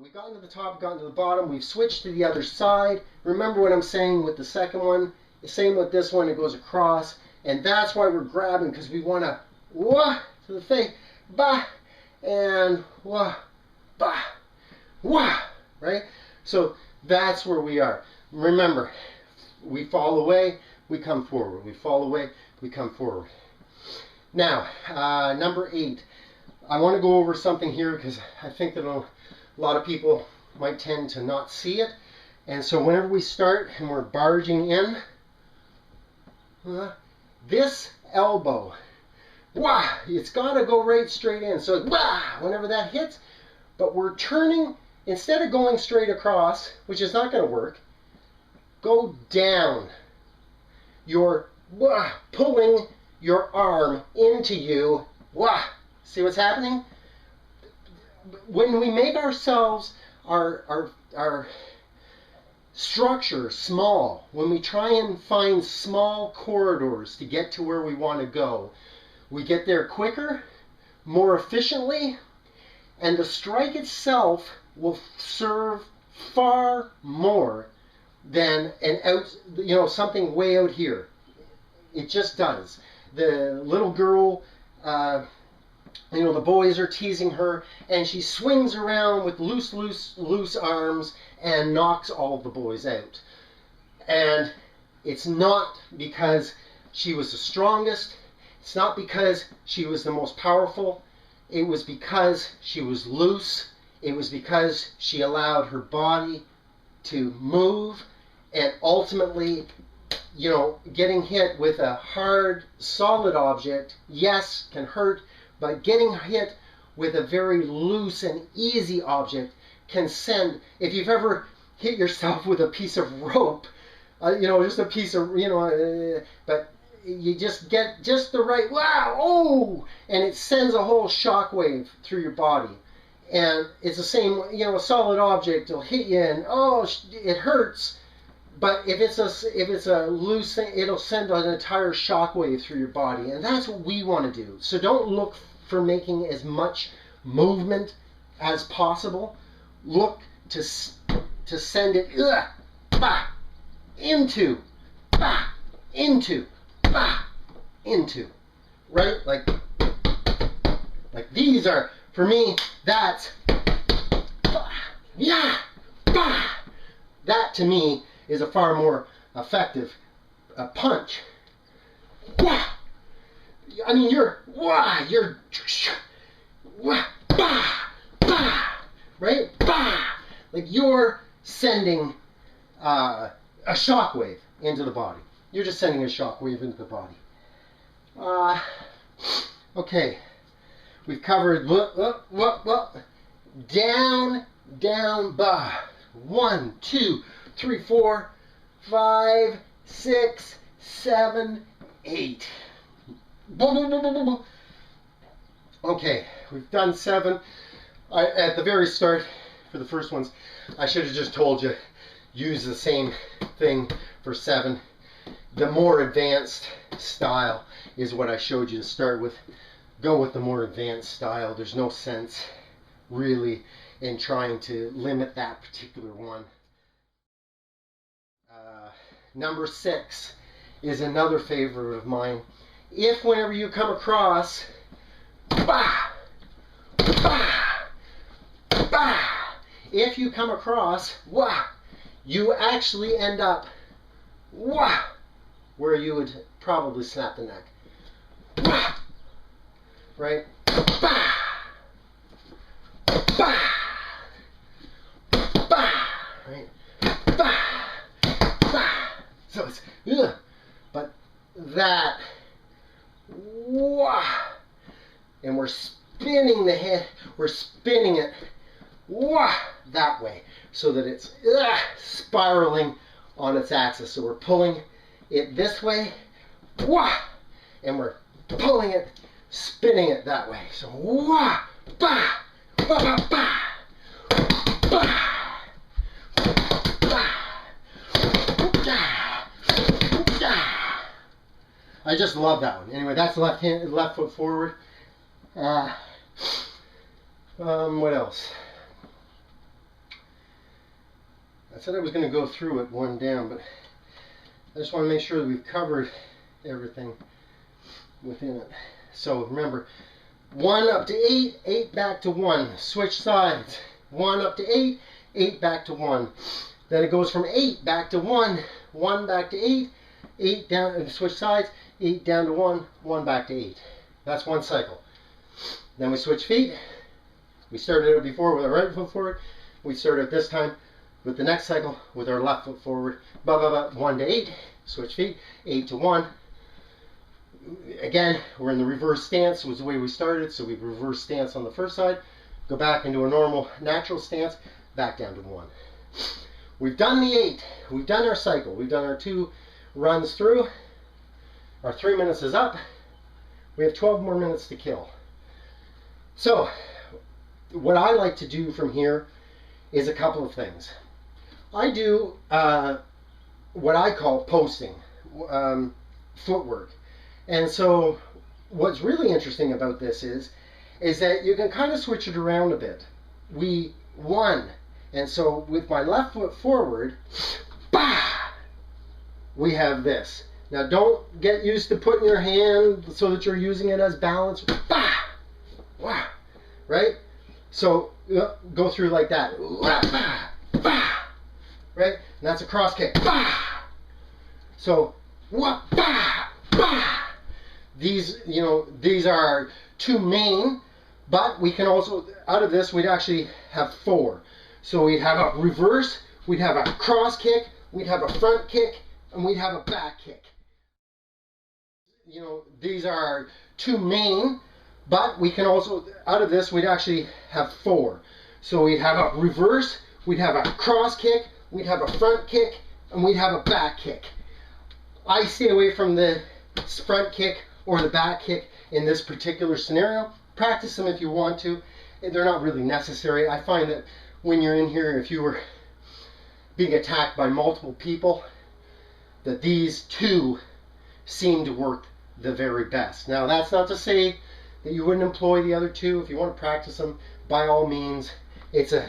we got into the top, got into the bottom, we've switched to the other side. Remember what I'm saying with the second one? The same with this one, it goes across. And that's why we're grabbing, because we want to wah to the face, bah, and wah, bah, wah, right? So that's where we are. Remember, we fall away, we come forward. We fall away, we come forward. Now, number 8. I want to go over something here because I think that a lot of people might tend to not see it. And so whenever we start and we're barging in, this elbow, wah, it's got to go right straight in. So wah, whenever that hits, but we're turning, instead of going straight across, which is not going to work, go down. You're wah, pulling your arm into you. Wah. See what's happening? When we make ourselves, our structure small, when we try and find small corridors to get to where we want to go, we get there quicker, more efficiently, and the strike itself will serve far more than something way out here. It just does. The little girl, the boys are teasing her, and she swings around with loose arms and knocks all of the boys out. And it's not because she was the strongest. It's not because she was the most powerful. It was because she was loose. It was because she allowed her body to move, and ultimately, getting hit with a hard, solid object, yes, can hurt, but getting hit with a very loose and easy object can send, if you've ever hit yourself with a piece of rope, just a piece of, but you just get just the right, wow, oh, and it sends a whole shockwave through your body. And it's the same, a solid object will hit you and, oh, it hurts. But if it's a loose thing, it'll send an entire shockwave through your body. And that's what we want to do. So don't look for making as much movement as possible. Look to send it bah, into, bah, into, bah, into. Right? Like these are, for me, that's bah, yeah, bah. That to me is a far more effective punch. Wah! I mean, you're wah, you're wah, bah, bah, right? Bah! Like you're sending a shockwave into the body. You're just sending a shockwave into the body. Okay, we've covered down, down, bah. 1, 2, 3, 4, 5, 6, 7, 8. Okay, we've done 7. At the very start, for the first ones, I should have just told you, use the same thing for 7. The more advanced style is what I showed you to start with. Go with the more advanced style. There's no sense, really, in trying to limit that particular one. Number 6 is another favorite of mine. If whenever you come across, bah, bah, bah, if you come across, wah, you actually end up, wah, where you would probably snap the neck. Wah, right? Bah, bah. Right? Bah! Bah! So it's, but that, wah! And we're spinning the head, we're spinning it, wah! That way, so that it's spiraling on its axis. So we're pulling it this way, wah! And we're pulling it, spinning it that way. So wah! Bah! Bah! Bah! Bah! Bah! I just love that one. Anyway, that's left foot forward. What else? I said I was going to go through it one down, but I just want to make sure that we've covered everything within it. So remember, 1 up to 8, 8 back to 1. Switch sides. 1 up to 8, 8 back to 1. Then it goes from 8 back to 1, 1 back to 8, 8 down, and switch sides, 8 down to 1, 1 back to 8. That's one cycle. Then we switch feet. We started it before with our right foot forward. We started this time with the next cycle with our left foot forward. 1 to 8, switch feet, 8 to 1. Again, we're in the reverse stance, was the way we started, so we reverse stance on the first side, go back into a normal natural stance, back down to 1. We've done the 8, we've done our cycle, we've done our 2 runs through, our 3 minutes is up, we have 12 more minutes to kill. So, what I like to do from here is a couple of things. I do what I call posting, footwork. And so what's really interesting about this is that you can kind of switch it around a bit. We 1, and so with my left foot forward, bah, we have this. Now don't get used to putting your hand so that you're using it as balance. Bah, wow, right? So go through like that. Bah, bah, right? And that's a cross kick. Bah. So bah, bah. These, these are 2 main, but we can also, out of this, we'd actually have 4. So we'd have a reverse, we'd have a cross kick, we'd have a front kick, and we'd have a back kick. These are 2 main, but we can also, out of this, we'd actually have 4. So we'd have a reverse, we'd have a cross kick, we'd have a front kick, and we'd have a back kick. I stay away from the front kick or the back kick in this particular scenario. Practice them if you want to. They're not really necessary. I find that when you're in here, if you were being attacked by multiple people, that these 2 seem to work the very best. Now, that's not to say that you wouldn't employ the other 2. If you want to practice them, by all means. It's a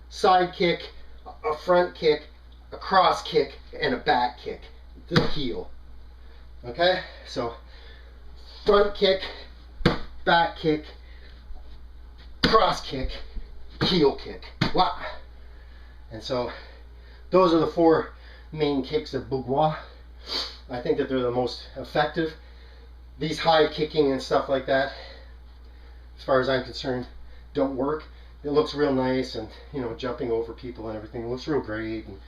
side kick, a front kick, a cross kick, and a back kick. The heel. Okay? So, front kick, back kick, cross kick, heel kick. Wow. And so those are the 4 main kicks of Boudoir. I think that they're the most effective. These high kicking and stuff like that, as far as I'm concerned, don't work. It looks real nice, and jumping over people and everything, it looks real great, and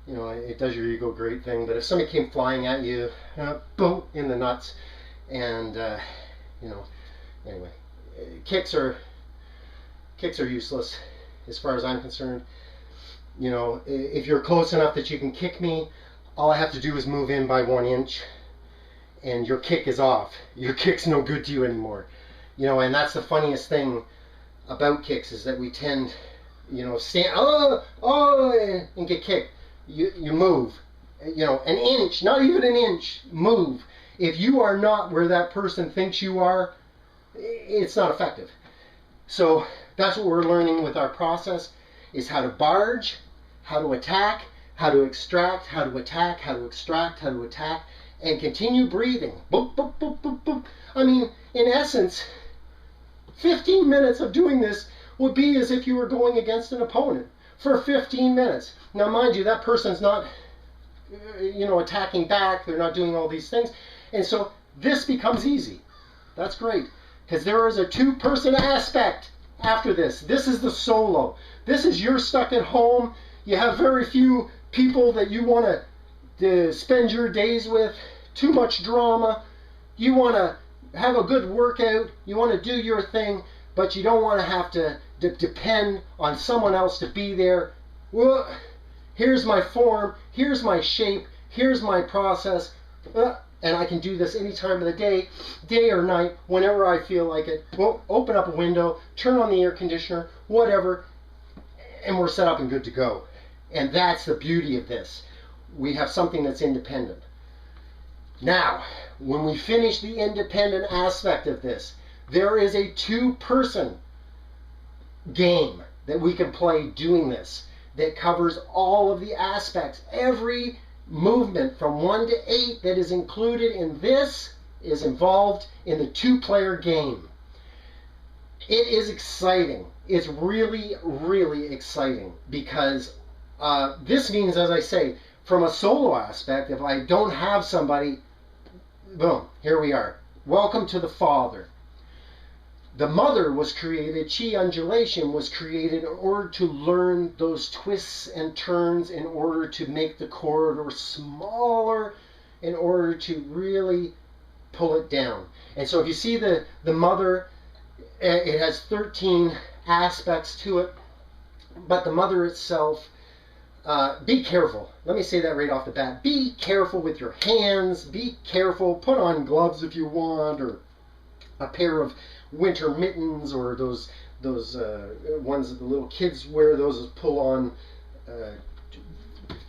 it does your ego great thing. But if somebody came flying at you, boom, in the nuts. And anyway, kicks are useless as far as I'm concerned. If you're close enough that you can kick me, all I have to do is move in by 1 inch, and your kick is off. Your kick's no good to you anymore. And that's the funniest thing about kicks, is that we tend, stand and get kicked. You move, an inch, not even an inch, move. If you are not where that person thinks you are, it's not effective. So that's what we're learning with our process, is how to barge, how to attack, how to extract, how to attack, how to extract, how to attack, and continue breathing. Boop, boop, boop, boop, boop. I mean, in essence, 15 minutes of doing this would be as if you were going against an opponent for 15 minutes. Now, mind you, that person's not, attacking back. They're not doing all these things. And so this becomes easy. That's great, because there is a 2-person aspect after this. This is the solo. This is you're stuck at home. You have very few people that you want to spend your days with. Too much drama. You want to have a good workout. You want to do your thing, but you don't want to have to depend on someone else to be there. Well, here's my form. Here's my shape. Here's my process. And I can do this any time of the day or night, whenever I feel like it. Well, open up a window, turn on the air conditioner, whatever, and we're set up and good to go. And that's the beauty of this. We have something that's independent. Now, when we finish the independent aspect of this, there is a 2-person game that we can play doing this. that covers all of the aspects. Every movement from 1 to 8 that is included in this is involved in the 2-player game. It is exciting. It's really, really exciting because this means, as I say, from a solo aspect, if I don't have somebody, boom, here we are. Welcome to the father. The mother was created, chi undulation was created in order to learn those twists and turns, in order to make the corridor smaller, in order to really pull it down. And so if you see the mother, it has 13 aspects to it, but the mother itself, be careful. Let me say that right off the bat. Be careful with your hands. Be careful. Put on gloves if you want, or a pair of winter mittens, or those ones that the little kids wear. Those pull on,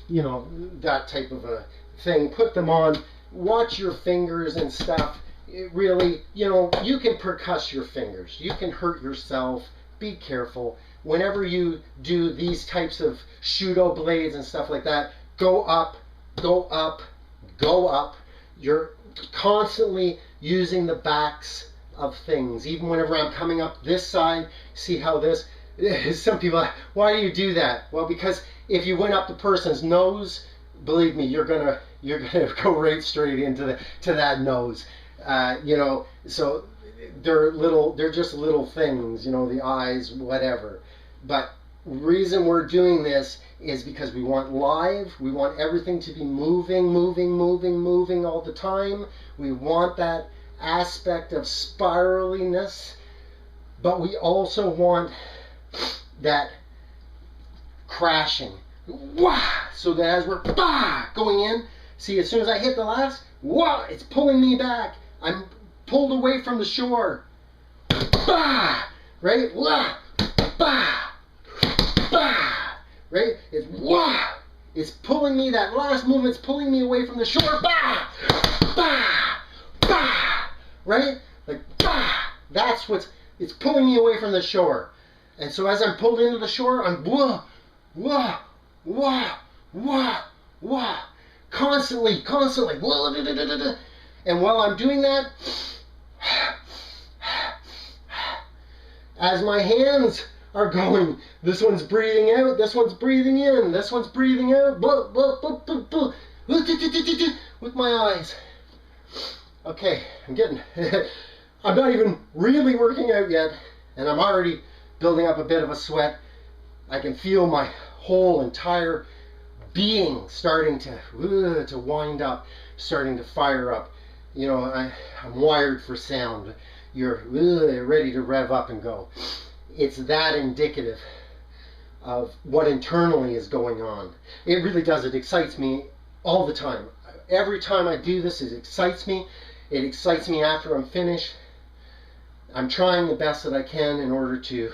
you know, that type of a thing. Put them on. Watch your fingers and stuff. It really, you know, you can percuss your fingers. You can hurt yourself. Be careful. Whenever you do these types of shudo blades and stuff like that, go up, go up, go up. You're constantly using the backs of things. Even whenever I'm coming up this side, see how this, some people are, why do you do that? Well, because if you went up the person's nose, believe me, you're gonna go right straight into that nose. You know, so they're just little things, you know, the eyes, whatever. But reason we're doing this is because we want live. We want everything to be moving all the time. We want that aspect of spiraliness, but we also want that crashing. Wah! So that as we're going in, see, as soon as I hit the last, wah, it's pulling me back. I'm pulled away from the shore. Bah! Right? Wah! Bah! Bah! Right? It's wah! It's pulling me, that last movement's pulling me away from the shore. Bah! Bah! Bah! Right? Like, bah! That's it's pulling me away from the shore. And so as I'm pulled into the shore, I'm wah! Wah! Wah! Wah! Wah! Constantly. Wah, da, da, da, da, da. And while I'm doing that, as my hands are going, this one's breathing out, this one's breathing in, this one's breathing out, blah, blah, blah, blah, blah, with my eyes. Okay, I'm not even really working out yet, and I'm already building up a bit of a sweat. I can feel my whole entire being starting to wind up, starting to fire up. You know, I'm wired for sound. You're ready to rev up and go. It's that indicative of what internally is going on. It really does. It excites me all the time. Every time I do this, it excites me. It excites me after I'm finished. I'm trying the best that I can in order to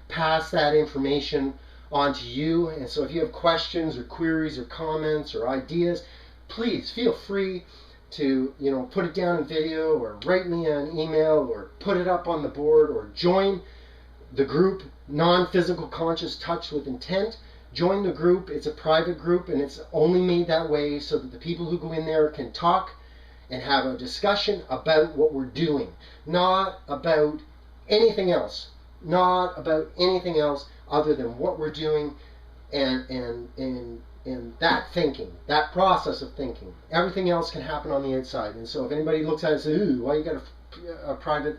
pass that information on to you. And so if you have questions or queries or comments or ideas, please feel free to, you know, put it down in video, or write me an email, or put it up on the board, or join the group Non-Physical Conscious Touch with Intent. Join the group. It's a private group, and it's only made that way so that the people who go in there can talk and have a discussion about what we're doing, not about anything else, other than what we're doing and that thinking, that process of thinking. Everything else can happen on the outside. And so if anybody looks at it and says, ooh, why you got a private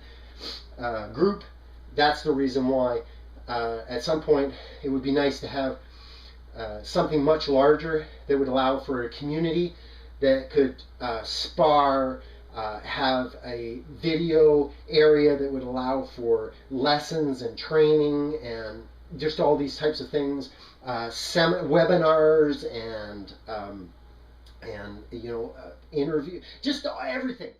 group? That's the reason why. At some point, it would be nice to have something much larger that would allow for a community that could spar, have a video area that would allow for lessons and training and just all these types of things, webinars and you know, interview, just everything.